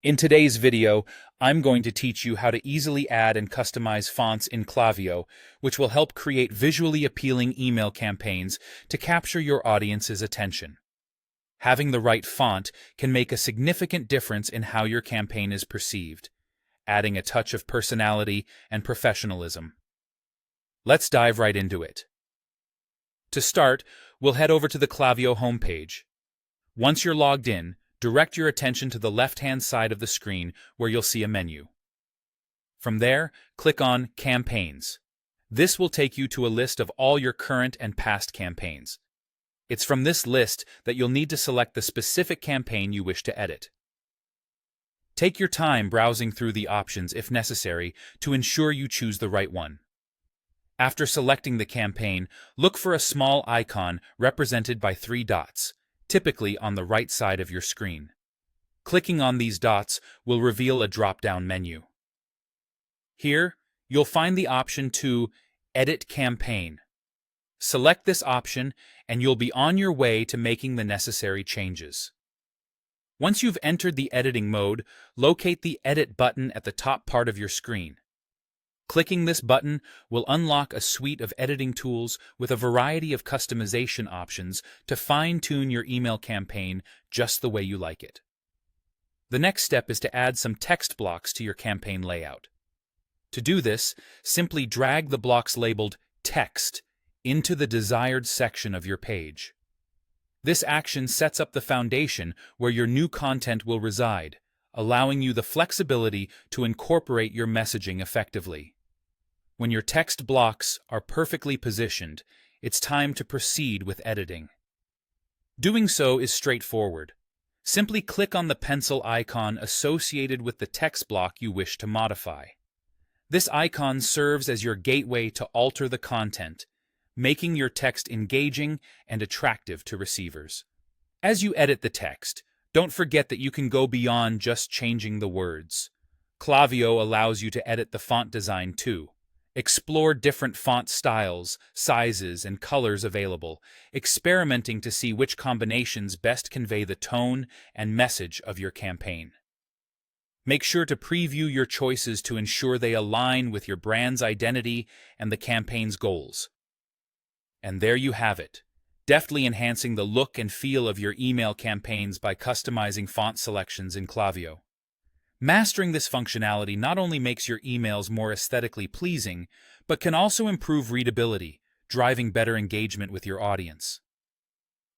In today's video, I'm going to teach you how to easily add and customize fonts in Klaviyo, which will help create visually appealing email campaigns to capture your audience's attention. Having the right font can make a significant difference in how your campaign is perceived, adding a touch of personality and professionalism. Let's dive right into it. To start, we'll head over to the Klaviyo homepage. Once you're logged in, direct your attention to the left-hand side of the screen where you'll see a menu. From there, click on Campaigns. This will take you to a list of all your current and past campaigns. It's from this list that you'll need to select the specific campaign you wish to edit. Take your time browsing through the options if necessary to ensure you choose the right one. After selecting the campaign, look for a small icon represented by 3 dots, typically on the right side of your screen. Clicking on these dots will reveal a drop-down menu. Here, you'll find the option to Edit Campaign. Select this option and you'll be on your way to making the necessary changes. Once you've entered the editing mode, locate the Edit button at the top part of your screen. Clicking this button will unlock a suite of editing tools with a variety of customization options to fine-tune your email campaign just the way you like it. The next step is to add some text blocks to your campaign layout. To do this, simply drag the blocks labeled Text into the desired section of your page. This action sets up the foundation where your new content will reside, allowing you the flexibility to incorporate your messaging effectively. When your text blocks are perfectly positioned, it's time to proceed with editing. Doing so is straightforward. Simply click on the pencil icon associated with the text block you wish to modify. This icon serves as your gateway to alter the content, making your text engaging and attractive to receivers. As you edit the text, don't forget that you can go beyond just changing the words. Klaviyo allows you to edit the font design too. Explore different font styles, sizes, and colors available, experimenting to see which combinations best convey the tone and message of your campaign. Make sure to preview your choices to ensure they align with your brand's identity and the campaign's goals. And there you have it, deftly enhancing the look and feel of your email campaigns by customizing font selections in Klaviyo. Mastering this functionality not only makes your emails more aesthetically pleasing, but can also improve readability, driving better engagement with your audience.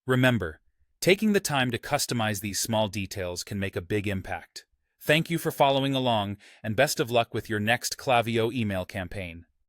Remember, taking the time to customize these small details can make a big impact. Thank you for following along, and best of luck with your next Klaviyo email campaign.